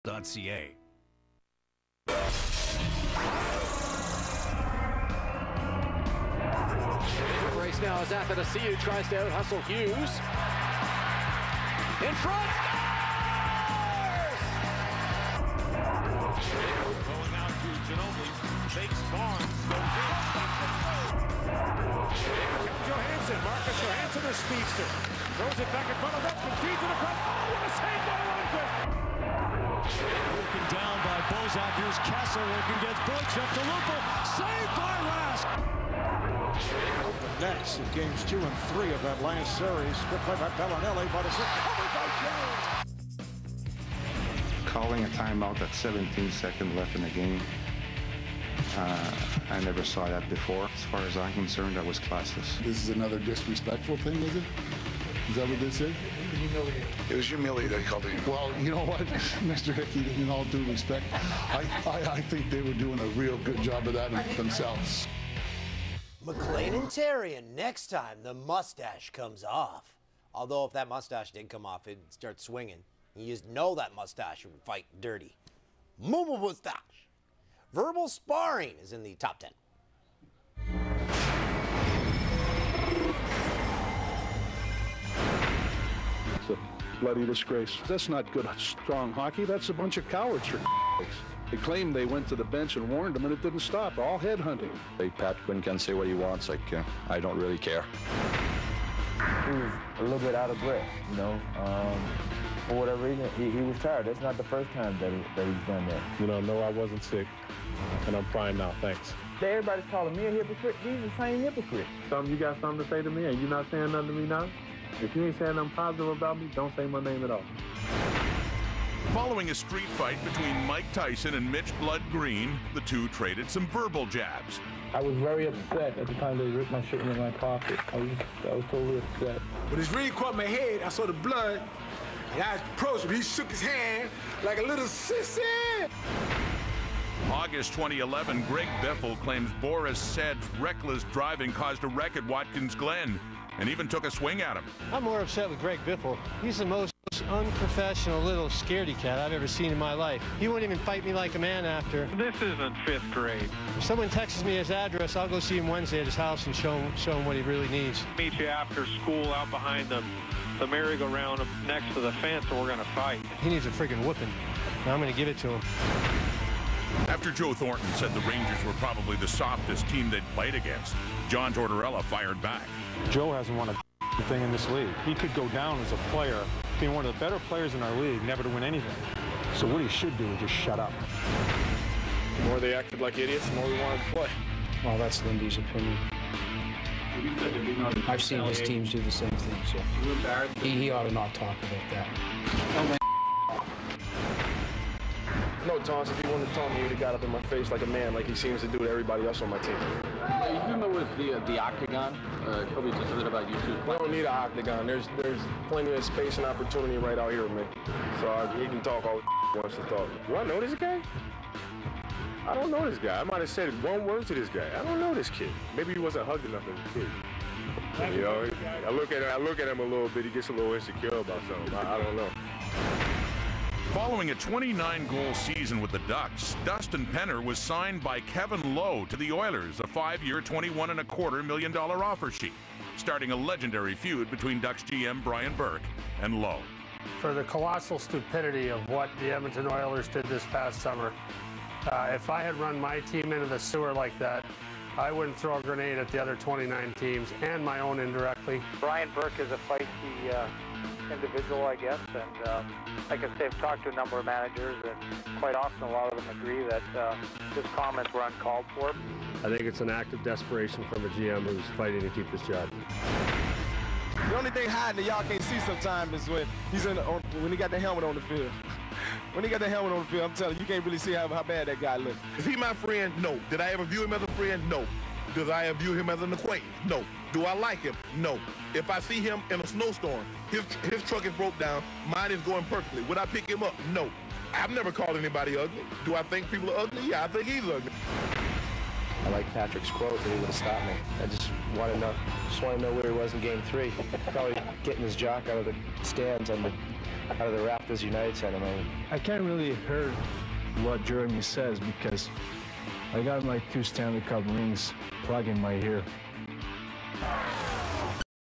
Race now as Athanasiou tries to out-hustle Hughes. In front, scores! Going out to Ginobili, fakes Barnes, goes in. Johansson, Marcus Johansson, the speedster. Throws it back in front of Redmond, feeds it across. Oh, what a save by Lundgren! Working down by Bozak. Here's Kessel working against Boychuk to Lupo. Saved by Rask. Nets in games 2 and 3 of that last series. Good play by Bellinelli, but it's recovered by Jones. Calling a timeout at 17 seconds left in the game. I never saw that before. As far as I'm concerned, that was classless. This is another disrespectful thing, is it? Is that what this is? It was humiliating. They called it. Well, you know what, Mr. Hickey, in all due respect, I think they were doing a real good job of that themselves. McLean and Terry, and next time the mustache comes off. Although if that mustache did come off, it'd start swinging. You just know that mustache would fight dirty. Mumu mustache. Verbal sparring is in the top 10. It's a bloody disgrace. That's not good, strong hockey. That's a bunch of cowards, for They claim they went to the bench and warned them, and it didn't stop. All headhunting. Pat Quinn can say what he wants. Like, I don't really care. He was a little bit out of breath, you know. For whatever reason, he was tired. That's not the first time that he's done that. You know, no, I wasn't sick, and I'm fine now, thanks. Everybody's calling me a hypocrite. He's the same hypocrite. You got something to say to me, and you're not saying nothing to me now? If you ain't saying nothing positive about me, don't say my name at all. Following a street fight between Mike Tyson and Mitch Blood Green, the two traded some verbal jabs. I was very upset at the time they ripped my shirt in my pocket. I was totally upset. When his ring caught my head, I saw the blood, and I approached him. He shook his hand like a little sissy. August 2011, Greg Biffle claims Boris Said's reckless driving caused a wreck at Watkins Glen and even took a swing at him. I'm more upset with Greg Biffle. He's the most unprofessional little scaredy cat I've ever seen in my life. He wouldn't even fight me like a man after. This isn't 5th grade. If someone texts me his address, I'll go see him Wednesday at his house and show him what he really needs. Meet you after school out behind the merry-go-round next to the fence, and we're going to fight. He needs a friggin' whooping, and I'm going to give it to him. After Joe Thornton said the Rangers were probably the softest team they'd played against, John Tortorella fired back. Joe hasn't won a thing in this league. He could go down as a player, being one of the better players in our league, never to win anything. So what he should do is just shut up. The more they acted like idiots, the more we wanted to play. Well, that's Lindy's opinion. I've seen his teams do the same thing, so he ought to not talk about that. No, Thomas, if he wanted to talk to me, he'd have got up in my face like a man, like he seems to do to everybody else on my team. You remember with the octagon? Tell me just a bit about you two. We don't need an octagon. There's plenty of space and opportunity right out here with me. So he can talk all he wants to talk. Do I know this guy? I don't know this guy. I might have said one word to this guy. I don't know this kid. Maybe he wasn't hugged enough as a kid. You know, I look at him a little bit. He gets a little insecure about something. I don't know. Following a 29-goal season with the Ducks, Dustin Penner was signed by Kevin Lowe to the Oilers, a 5-year, $21.25 million offer sheet, starting a legendary feud between Ducks GM Brian Burke and Lowe. For the colossal stupidity of what the Edmonton Oilers did this past summer, if I had run my team into the sewer like that, I wouldn't throw a grenade at the other 29 teams and my own indirectly. Brian Burke is a feisty individual, I guess, and like I say, I've talked to a number of managers, and quite often a lot of them agree that his comments were uncalled for. I think it's an act of desperation from a GM who's fighting to keep his job. The only thing hiding that y'all can't see sometimes is when he got the helmet on the field. When he got the helmet on the field, I'm telling you, you can't really see how bad that guy looks. Is he my friend? No. Did I ever view him as a friend? No. Does I ever view him as an acquaintance? No. Do I like him? No. If I see him in a snowstorm, his truck is broke down, mine is going perfectly. Would I pick him up? No. I've never called anybody ugly. Do I think people are ugly? Yeah, I think he's ugly. I like Patrick's quote that he would have stopped me. I just want to know where he was in Game 3. Probably getting his jock out of the stands out of the Raptors United Center. I can't really hear what Jeremy says because I got my 2 Stanley Cup rings plugged in my ear.